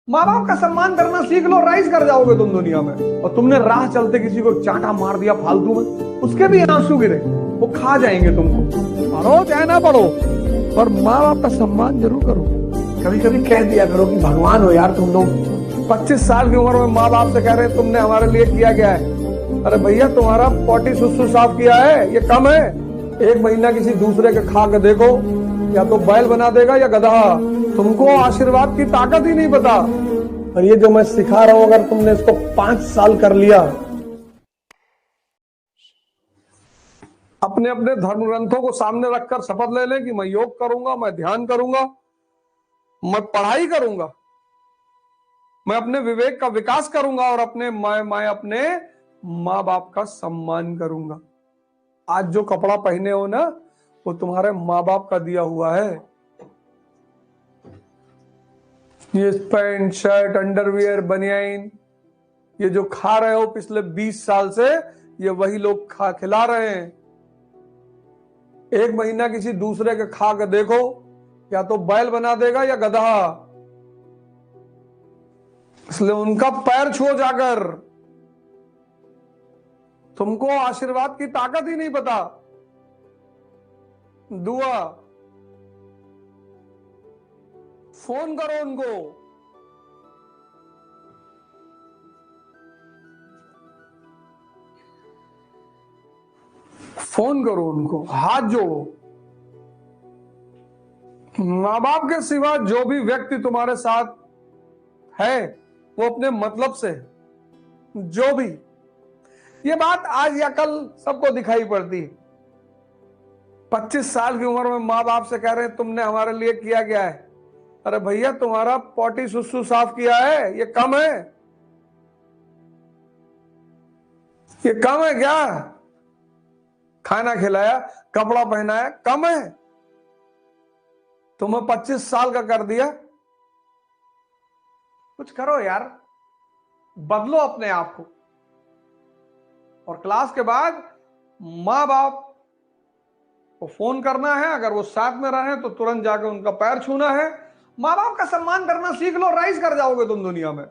माँ बाप का सम्मान करना सीख लो, राइज कर जाओगे तुम दुनिया में। और तुमने राह चलते किसी को चांटा मार दिया फालतू में, उसके भी आंसू गिरे, वो खा जाएंगे तुमको। पढ़ो चाहे ना पढ़ो, पर माँ बाप का सम्मान जरूर करो। कभी कभी कह दिया करो कि भगवान हो यार तुम लोग। 25 साल की उम्र में माँ बाप से कह रहे हैं तुमने हमारे लिए किया क्या है। अरे भैया तुम्हारा पोटी सुसु साफ किया है, ये कम है। 1 महीना किसी दूसरे के खा के देखो, या तो बैल बना देगा या गधा। तुमको आशीर्वाद की ताकत ही नहीं पता। और ये जो मैं सिखा रहा हूं, अगर तुमने इसको 5 साल कर लिया, अपने अपने धर्म ग्रंथों को सामने रखकर शपथ ले लें कि मैं योग करूंगा, मैं ध्यान करूंगा, मैं पढ़ाई करूंगा, मैं अपने विवेक का विकास करूंगा और मैं अपने माँ बाप का सम्मान करूंगा। आज जो कपड़ा पहने हो ना, वो तुम्हारे माँ बाप का दिया हुआ है। ये पैंट शर्ट अंडरवियर बनियाइन, ये जो खा रहे हो पिछले 20 साल से, ये वही लोग खिला रहे हैं। 1 महीना किसी दूसरे के खा के देखो, या तो बैल बना देगा या गधा। इसलिए उनका पैर छुओ जाकर। तुमको आशीर्वाद की ताकत ही नहीं पता। दुआ, फोन करो उनको, फोन करो उनको, हाथ जोड़ो। माँ बाप के सिवा जो भी व्यक्ति तुम्हारे साथ है वो अपने मतलब से है। जो भी, ये बात आज या कल सबको दिखाई पड़ती है। 25 साल की उम्र में माँ बाप से कह रहे हैं तुमने हमारे लिए किया क्या है। अरे भैया तुम्हारा पोटी सुसु साफ किया है, ये कम है। ये कम है क्या? खाना खिलाया, कपड़ा पहनाया, कम है? तुम्हें 25 साल का कर दिया। कुछ करो यार, बदलो अपने आप को। और क्लास के बाद माँ बाप को फोन करना है, अगर वो साथ में रहे तो तुरंत जाकर उनका पैर छूना है। माँ बाप का सम्मान करना सीख लो, राइज कर जाओगे तुम दुनिया में।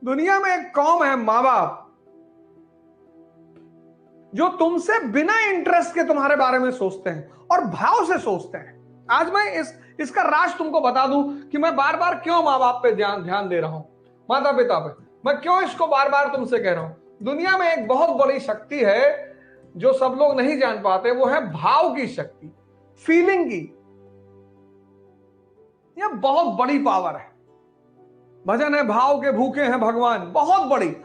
दुनिया में एक कौम है माँ बाप, जो तुमसे बिना इंटरेस्ट के तुम्हारे बारे में सोचते हैं और भाव से सोचते हैं। आज मैं इसका राज तुमको बता दूं कि मैं बार बार क्यों माँ बाप पे ध्यान दे रहा हूं, माता पिता पे। मैं क्यों इसको बार बार तुमसे कह रहा हूं। दुनिया में एक बहुत बड़ी शक्ति है जो सब लोग नहीं जान पाते, वो है भाव की शक्ति, फीलिंग की। यह बहुत बड़ी पावर है। भजन है, भाव के भूखे हैं भगवान, बहुत बड़ी।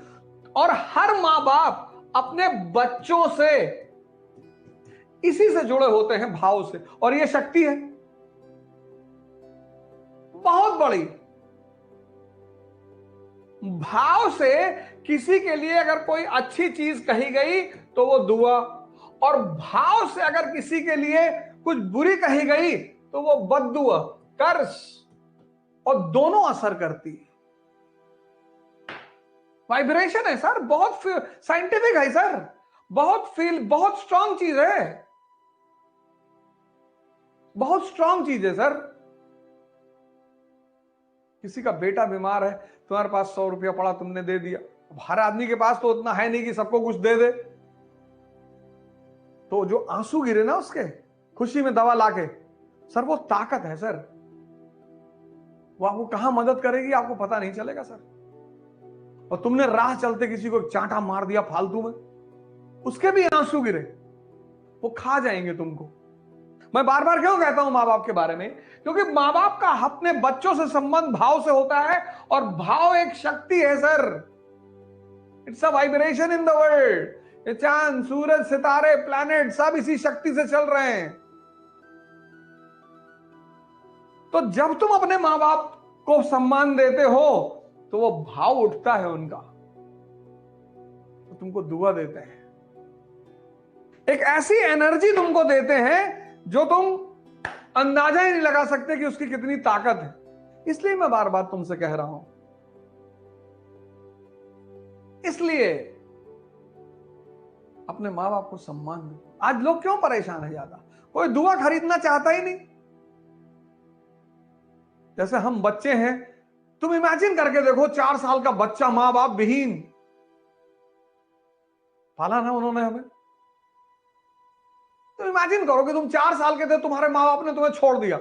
और हर माँ बाप अपने बच्चों से इसी से जुड़े होते हैं, भाव से। और यह शक्ति है बहुत बड़ी। भाव से किसी के लिए अगर कोई अच्छी चीज कही गई तो वो दुआ, और भाव से अगर किसी के लिए कुछ बुरी कही गई तो वो बद्दुआ, कर्ज। और दोनों असर करती है। वाइब्रेशन है सर, बहुत साइंटिफिक है सर, बहुत स्ट्रांग चीज है, बहुत स्ट्रांग चीज है सर। किसी का बेटा बीमार है, तुम्हारे पास 100 रुपया पड़ा, तुमने दे दिया। हर आदमी के पास तो उतना है नहीं कि सबको कुछ दे दे। तो जो आंसू गिरे ना उसके, खुशी में दवा लाके, सर वो ताकत है सर। वो आपको कहां मदद करेगी आपको पता नहीं चलेगा सर। और तुमने राह चलते किसी को चांटा मार दिया फालतू में, उसके भी आंसू गिरे, वो खा जाएंगे तुमको। मैं बार बार क्यों कहता हूं माँ बाप के बारे में, क्योंकि माँ बाप का अपने बच्चों से संबंध भाव से होता है। और भाव एक शक्ति है sir, it's a vibration in the world. ये चांद सूरज सितारे प्लैनेट सब इसी शक्ति से चल रहे हैं। तो जब तुम अपने माँ बाप को सम्मान देते हो तो वो भाव उठता है उनका, तो तुमको दुआ देते हैं, एक ऐसी एनर्जी तुमको देते हैं जो तुम अंदाजा ही नहीं लगा सकते कि उसकी कितनी ताकत है। इसलिए मैं बार बार तुमसे कह रहा हूं, इसलिए अपने माँ बाप को सम्मान दो। आज लोग क्यों परेशान है ज्यादा, कोई दुआ खरीदना चाहता ही नहीं। जैसे हम बच्चे हैं, तुम इमेजिन करके देखो, 4 साल का बच्चा, मां बाप विहीन, पाला ना उन्होंने हमें। तो इमेजिन करो कि तुम 4 साल के थे, तुम्हारे मां बाप ने तुम्हें छोड़ दिया,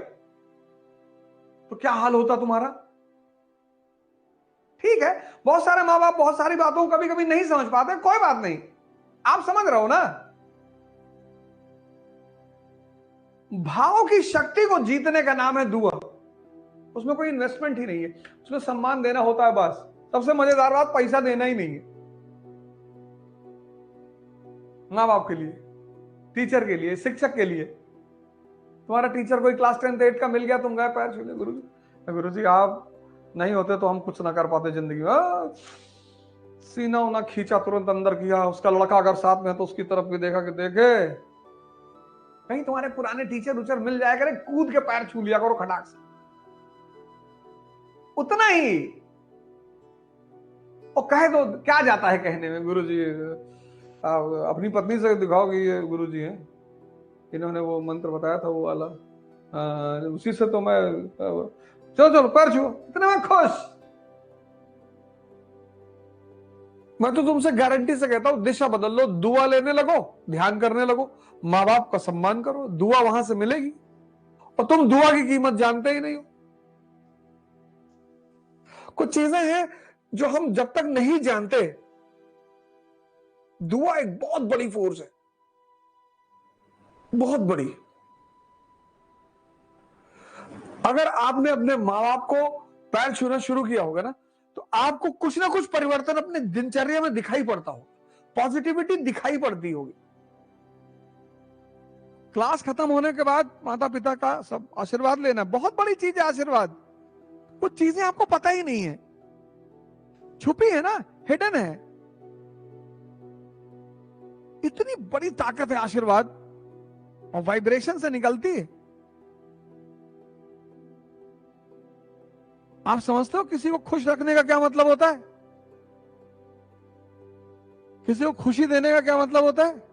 तो क्या हाल होता तुम्हारा। ठीक है, बहुत सारे मां बाप बहुत सारी बातों को कभी कभी नहीं समझ पाते, कोई बात नहीं, आप समझ रहे हो ना। भावों की शक्ति को जीतने का नाम है दुआ। उसमें कोई इन्वेस्टमेंट ही नहीं है, उसमें सम्मान देना होता है बस। सबसे मजेदार बात, पैसा देना ही नहीं है। माँ बाप के लिए, टीचर के लिए, शिक्षक के लिए, तुम्हारा टीचर कोई क्लास 10 8 का मिल गया, तुम गए पैर छूने, गुरुजी आप नहीं होते तो हम कुछ ना कर पाते जिंदगी में। सीना उना खींचा, तुरंत अंदर किया, उसका लड़का अगर साथ में है तो उसकी तरफ भी देखा कि देखे कहीं तुम्हारे पुराने टीचर उचर मिल जाए करे, कूद के पैर छू लिया करो खटाक से, उतना ही। और कहे तो क्या जाता है कहने में, गुरुजी अपनी पत्नी से दिखाओ कि ये गुरुजी हैं, इन्होंने वो मंत्र बताया था वो वाला, उसी से तो मैं चलो चलो पैर छुओ, इतने में खुश। मैं तो तुमसे गारंटी से कहता हूं, दिशा बदल लो, दुआ लेने लगो, ध्यान करने लगो, माँ बाप का सम्मान करो, दुआ वहां से मिलेगी। और तुम दुआ की कीमत जानते ही नहीं हो। कुछ चीजें हैं जो हम जब तक नहीं जानते, दुआ एक बहुत बड़ी फोर्स है, बहुत बड़ी। अगर आपने अपने माँ बाप को पैर छूना शुरू किया होगा ना, तो आपको कुछ ना कुछ परिवर्तन अपने दिनचर्या में दिखाई पड़ता होगा, पॉजिटिविटी दिखाई पड़ती होगी। क्लास खत्म होने के बाद माता पिता का सब आशीर्वाद लेना बहुत बड़ी चीज है। आशीर्वाद, कुछ चीजें आपको पता ही नहीं है, छुपी है ना, हिडन है। इतनी बड़ी ताकत है आशीर्वाद, और वाइब्रेशन से निकलती है। आप समझते हो किसी को खुश रखने का क्या मतलब होता है? किसी को खुशी देने का क्या मतलब होता है?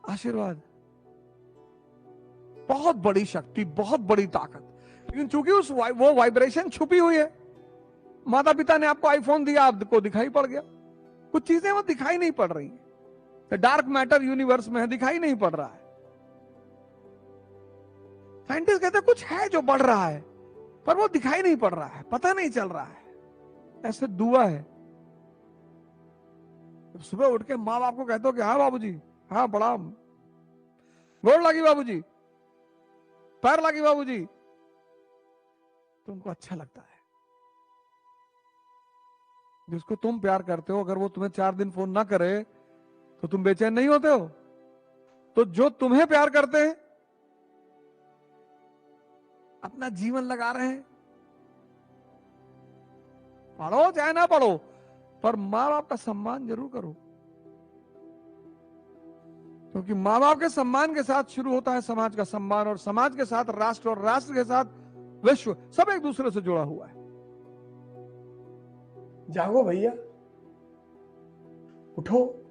आशीर्वाद बहुत बड़ी शक्ति, बहुत बड़ी ताकत। लेकिन चूंकि वो वाइब्रेशन छुपी हुई है, माता पिता ने आपको आईफोन दिया, आपको दिखाई पड़ गया, कुछ चीजें वो दिखाई नहीं पड़ रही है, डार्क मैटर यूनिवर्स में है, दिखाई नहीं पड़ रहा है। साइंटिस्ट कहते हैं कुछ है जो बढ़ रहा है, पर वो दिखाई नहीं पड़ रहा है, पता नहीं चल रहा है। ऐसे दुआ है, सुबह उठ के माँ बाप को कहते हो कि हाँ बाबूजी, हाँ बड़ा गोड़ लगी बाबूजी, पैर लगी बाबूजी, तो उनको अच्छा लगता है। जिसको तुम प्यार करते हो, अगर वो तुम्हें 4 दिन फोन ना करे तो तुम बेचैन नहीं होते हो? तो जो तुम्हें प्यार करते हैं, अपना जीवन लगा रहे हैं, पढ़ो चाहे ना पढ़ो, पर माँ बाप का सम्मान जरूर करो, क्योंकि माँ बाप के सम्मान के साथ शुरू होता है समाज का सम्मान, और समाज के साथ राष्ट्र, और राष्ट्र के साथ विश्व, सब एक दूसरे से जुड़ा हुआ है। जागो भैया, उठो,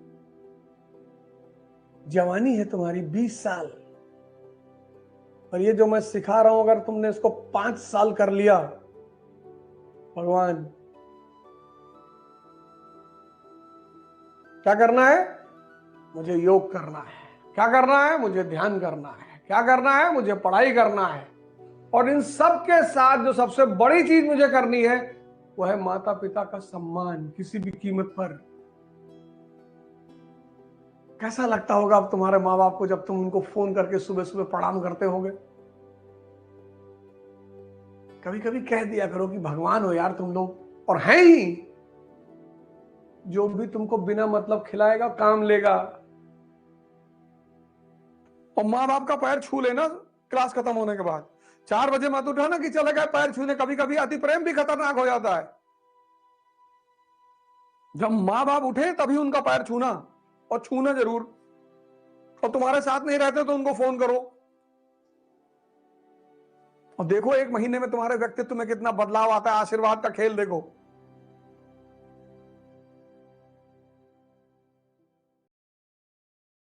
जवानी है तुम्हारी 20 साल, और ये जो मैं सिखा रहा हूं, अगर तुमने इसको 5 साल कर लिया, भगवान, क्या करना है? मुझे योग करना है। क्या करना है? मुझे ध्यान करना है। क्या करना है? मुझे पढ़ाई करना है। और इन सब के साथ जो सबसे बड़ी चीज मुझे करनी है, वो है माता पिता का सम्मान, किसी भी कीमत पर। कैसा लगता होगा अब तुम्हारे माँ बाप को जब तुम उनको फोन करके सुबह सुबह प्रणाम करते होगे? कभी कभी कह दिया करो कि भगवान हो यार तुम लोग, और हैं ही। जो भी तुमको बिना मतलब खिलाएगा, काम लेगा। और माँ बाप का पैर छू लेना क्लास खत्म होने के बाद, 4 बजे मत उठाना कि चले गए पैर छूने। कभी कभी अति प्रेम भी खतरनाक हो जाता है। जब माँ बाप उठे तभी उनका पैर छूना, और छूना जरूर। और तुम्हारे साथ नहीं रहते तो उनको फोन करो, और देखो 1 महीने में तुम्हारे व्यक्तित्व में कितना बदलाव आता है। आशीर्वाद का खेल देखो।